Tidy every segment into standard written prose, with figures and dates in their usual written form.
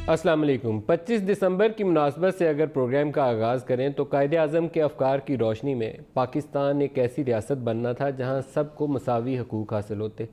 अस्सलाम वालेकुम। 25 दिसंबर की मुनासबत से अगर प्रोग्राम का आगाज़ करें तो कायदे-आज़म के अफ़कार की रोशनी में पाकिस्तान एक ऐसी रियासत बनना था जहां सबको मसावी हकूक़ हासिल होते।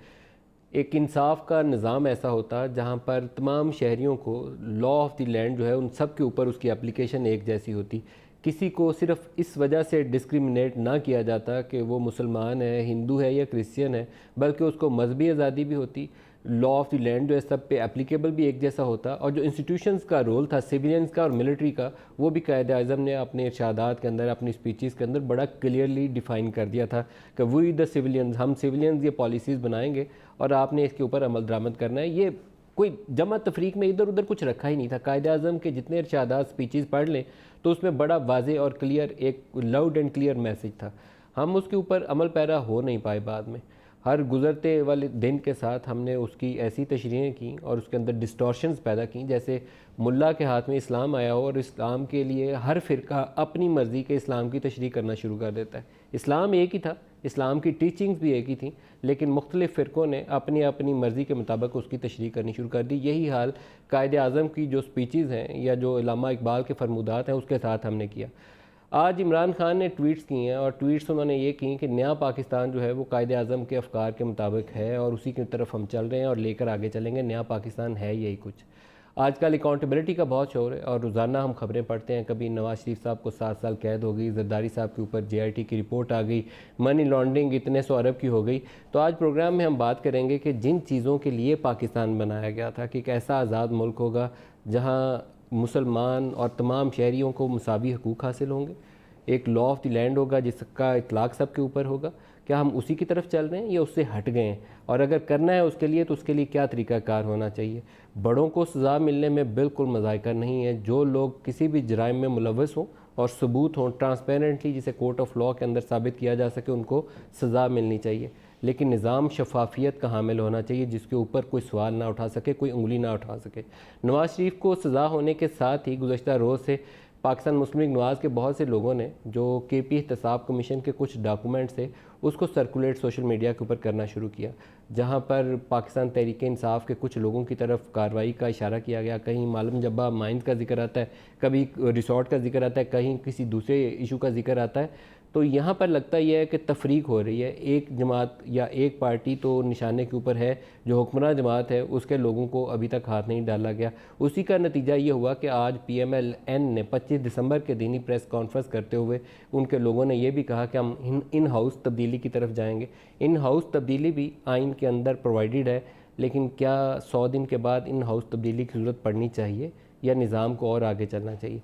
एक इंसाफ का निज़ाम ऐसा होता जहां पर तमाम शहरियों को लॉ ऑफ़ द लैंड जो है उन सब के ऊपर उसकी एप्लीकेशन एक जैसी होती। किसी को सिर्फ इस वजह से डिस्क्रिमिनेट ना किया जाता कि वो मुसलमान है, हिंदू है या क्रिश्चियन है, बल्कि उसको मजहबी आज़ादी भी होती। लॉ ऑफ़ द लैंड जो है सब पे एप्लीकेबल भी एक जैसा होता, और जो इंस्टीट्यूशंस का रोल था सिविलियंस का और मिलिट्री का, वो भी कायद-ए-आज़म ने अपने इरशादात के अंदर, अपनी स्पीचेस के अंदर बड़ा क्लियरली डिफ़ाइन कर दिया था कि वी द सिविलियंस, हम सिविलियंस ये पॉलिसीज़ बनाएंगे और आपने इसके ऊपर अमल दरामद करना है। ये कोई जमा तफरीक में इधर उधर कुछ रखा ही नहीं था। कायद-ए-आज़म के जितने इरशादात स्पीचेस पढ़ लें तो उसमें बड़ा वाज़े और क्लियर, एक लाउड एंड क्लियर मैसेज था। हम उसके ऊपर अमल पैरा हो नहीं पाए बाद में। हर गुज़रते वाले दिन के साथ हमने उसकी ऐसी तशरीहें की और उसके अंदर डिस्टॉर्शंस पैदा की, जैसे मुल्ला के हाथ में इस्लाम आया हो और इस्लाम के लिए हर फ़िरका अपनी मर्ज़ी के इस्लाम की तशरीह करना शुरू कर देता है। इस्लाम एक ही था, इस्लाम की टीचिंग्स भी एक ही थी, लेकिन मुख्तलिफ़ फ़िरक़ों ने अपनी अपनी मर्ज़ी के मुताबिक उसकी तशरीह करनी शुरू कर दी। यही हाल कायद-ए-आज़म की जो स्पीचेज़ हैं या जो इल्लामा इकबाल के फरमूदात हैं उसके साथ हमने किया। आज इमरान खान ने ट्वीट्स किए हैं और ट्वीट्स उन्होंने ये की कि नया पाकिस्तान जो है वो कायद-ए-आज़म के अफ़कार के मुताबिक है और उसी की तरफ हम चल रहे हैं और लेकर आगे चलेंगे। नया पाकिस्तान है यही कुछ। आजकल अकाउंटेबिलिटी का बहुत शोर है और रोज़ाना हम खबरें पढ़ते हैं, कभी नवाज शरीफ साहब को 7 साल कैद हो गई, जरदारी साहब के ऊपर JIT की रिपोर्ट आ गई, मनी लॉन्ड्रिंग इतने सौ अरब की हो गई। तो आज प्रोग्राम में हम बात करेंगे कि जिन चीज़ों के लिए पाकिस्तान बनाया गया था, कि एक ऐसा आज़ाद मुल्क होगा जहाँ मुसलमान और तमाम शहरियों को मसावी हकूक़ हासिल होंगे, एक लॉ ऑफ़ द लैंड होगा जिसका इतलाक़ सबके ऊपर होगा। क्या हम उसी की तरफ चल रहे हैं या उससे हट गए हैं? और अगर करना है उसके लिए तो उसके लिए क्या तरीक़ाकार होना चाहिए? बड़ों को सज़ा मिलने में बिल्कुल मज़ायका नहीं है। जो लोग किसी भी जराइम में मुलव्वस हों और सबूत हों ट्रांसपेरेंटली, जिसे कोर्ट ऑफ लॉ के अंदर साबित किया जा सके, उनको सज़ा मिलनी चाहिए। लेकिन निज़ाम शफाफियत का हामिल होना चाहिए जिसके ऊपर कोई सवाल ना उठा सके, कोई उंगली ना उठा सके। नवाज शरीफ को सज़ा होने के साथ ही गुज़श्ता रोज़ से पाकिस्तान मुस्लिम लीग नवाज़ के बहुत से लोगों ने जो KP एहतसाब कमीशन के कुछ डॉक्यूमेंट्स थे उसको सर्कुलेट सोशल मीडिया के ऊपर करना शुरू किया, जहां पर पाकिस्तान तहरीक इंसाफ के कुछ लोगों की तरफ कार्रवाई का इशारा किया गया। कहीं मालम जब्बा माइंस का जिक्र आता है, कभी रिसोर्ट का जिक्र आता है, कहीं किसी दूसरे इशू का जिक्र आता है। तो यहाँ पर लगता यह है कि तफरीक हो रही है। एक जमात या एक पार्टी तो निशाने के ऊपर है, जो हुक्मरान जमात है उसके लोगों को अभी तक हाथ नहीं डाला गया। उसी का नतीजा ये हुआ कि आज PMLN ने 25 दिसंबर के दिन ही प्रेस कॉन्फ्रेंस करते हुए उनके लोगों ने यह भी कहा कि हम इन हाउस तब्दीली की तरफ जाएंगे। इन हाउस तब्दीली भी आइन के अंदर प्रोवाइडेड है, लेकिन क्या 100 दिन के बाद इन हाउस तब्दीली की ज़रूरत पड़नी चाहिए या निज़ाम को और आगे चलना चाहिए?